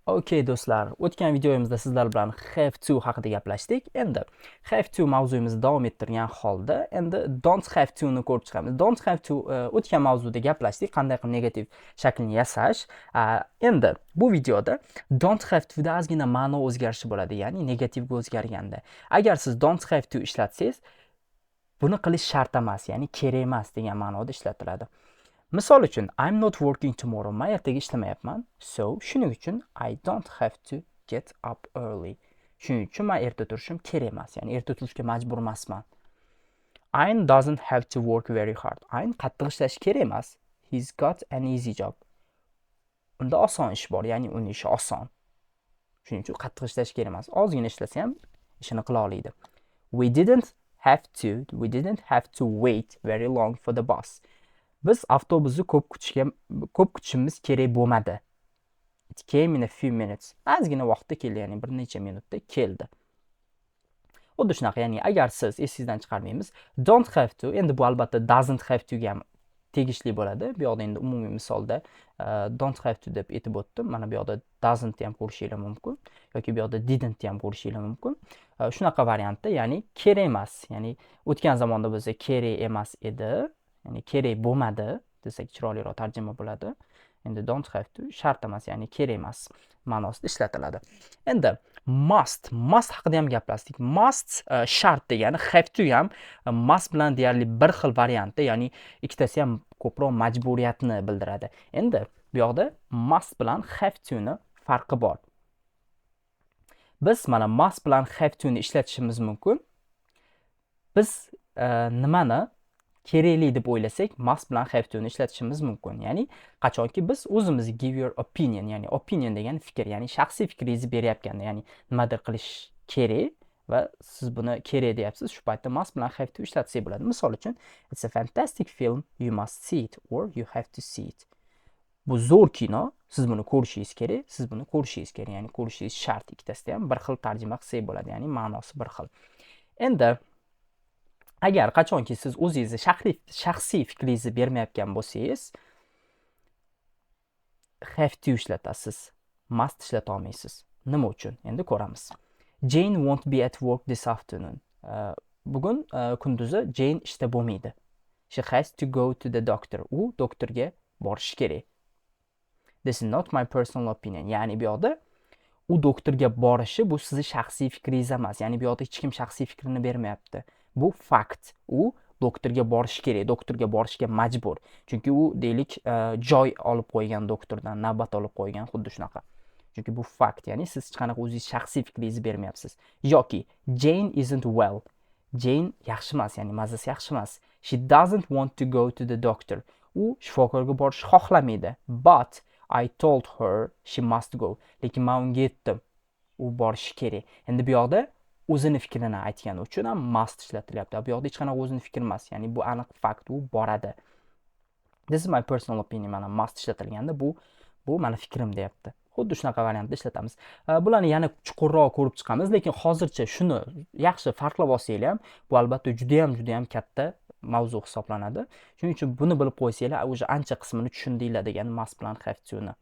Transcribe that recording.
Okay do'stlar, o'tgan videomizda sizlar bilan have to haqida gaplashdik. Endi have to mavzuyimizni davom ettirgan holda endi don't have to ni ko'rib chiqamiz. Don't have to o'tgan mavzuda gaplashdik, qanday qilib negativ shaklni yasash. Endi bu videoda don't have to da ozgina ma'no o'zgarishi bo'ladi, ya'ni negativga o'zgarganda. Agar siz don't have to ishlatsangiz, buni qilish shart emas, ya'ni kerak emas degan ma'noda ishlatiladi. Misol uchun, I'm not working tomorrow. Men ertaga ishlamayapman. So, shuning uchun I don't have to get up early. Shuning uchun men erta turishim kerak emas, ya'ni erta turishga majbur emasman. Ayn doesn't have to work very hard. Ayn qattiq ishlash kerak emas. He's got an easy job. Unda oson ish bor, ya'ni uning ishi oson. Shuning uchun qattiq ishlash kerak emas. Ozgina ishlasa ham ishini qila oladi. We didn't have to wait very long for the bus. Biz avtobusni ko'p kutishimiz kerak bo'lmadi. It came in a few minutes. Ozgina vaqtda keldi, ya'ni bir necha minutda keldi. Xuddi shunaqa, ya'ni agar siz esingizdan chiqarmaymiz, don't have to, endi bu albatta doesn't have to ga tegishli bo'ladi. Bu yoqda endi umumiy misolda don't have to deb aytib o'tdim. Mana bu yoqda doesn't ham ko'rishingiz mumkin yoki bu yoqda didn't ham ko'rishingiz mumkin. Shunaqa variantda, ya'ni kerak emas, ya'ni o'tgan zamonda bo'lsa kerak emas edi, ya'ni kerak bo'lmadi desak chiroyliroq tarjima bo'ladi. Endi don't have to shart emas, ya'ni kerak emas ma'nosida ishlatiladi. Endi must haqida ham gaplashdik. Must shart degani, have to ham must bilan deyarli bir xil variantda, ya'ni ikkitasi ham ko'proq majburiyatni bildiradi. Endi bu yoqda must bilan have to ni farqi bor. Biz mana must bilan have to ni ishlatishimiz mumkin. Biz nimani kerakli deb o'ylasak, must bilan have to ni ishlatishimiz mumkin. Ya'ni qachonki biz o'zimiz give your opinion, ya'ni opinion degan fikr, ya'ni shaxsiy fikringizni beryapganda, ya'ni nimadir qilish kerak va siz buni kerak deyapsiz, shu paytda must bilan have to ishlatsak bo'ladi. Misol uchun, it's a fantastic film, you must see it or you have to see it. Bu zo'r kino, siz buni ko'rishingiz kerak, siz buni ko'rishingiz kerak, ya'ni ko'rishingiz shart. Ikkitasida ham bir xil tarjima qilsak bo'ladi, ya'ni ma'nosi bir xil. Endi agar qachonki siz o'zingizni shaxsiy fikringizni bermayotgan bo'lsangiz, have to ishlatasiz, must ishlata olmaysiz. Nima uchun? Endi ko'ramiz. Jane won't be at work this afternoon. Bugun kunduzi Jane ishda bo'lmaydi. She has to go to the doctor. U doktorga borishi kerak. This is not my personal opinion. Ya'ni bu yoqda u doktorga borishi bu sizning shaxsiy fikringiz emas. Ya'ni bu yoqda hech kim shaxsiy fikrini bermayapti. Bu fakt. U doktorga borishi kerak, doktorga borishga majbur. Chunki u deylik joy olib qo'ygan doktordan, navbat olib qo'ygan, xuddi shunaqa. Chunki bu fakt, ya'ni siz hech qanaqa o'zingiz shaxsiy fikringizni bermayapsiz. Yoki Jane isn't well. Jane yaxshi emas, ya'ni mazasi yaxshi emas. She doesn't want to go to the doctor. U shifokorga borishni xohlamaydi. But I told her she must go. Lekin men unga aytdim, u borishi kerak. Endi bu yoqda o'zini fikrini aytgani uchun ham must ishlatilyapti. Bu yoqda hech qanaqa o'zini fikri emas, ya'ni bu aniq fakt, u boradi. This is my personal opinion. Mana must ishlatilganda bu meni fikrim deyapti. Xuddi shunaqa variantda ishlatamiz. Bularni yana chuqurroq ko'rib chiqamiz, lekin hozircha shuni yaxshi farqlab olsanglar ham, bu albatta juda ham katta mavzu hisoblanadi. Shuning uchun buni bilib qo'ysanglar, o'sha ancha qismini tushundinglar degan must bilan have to ni.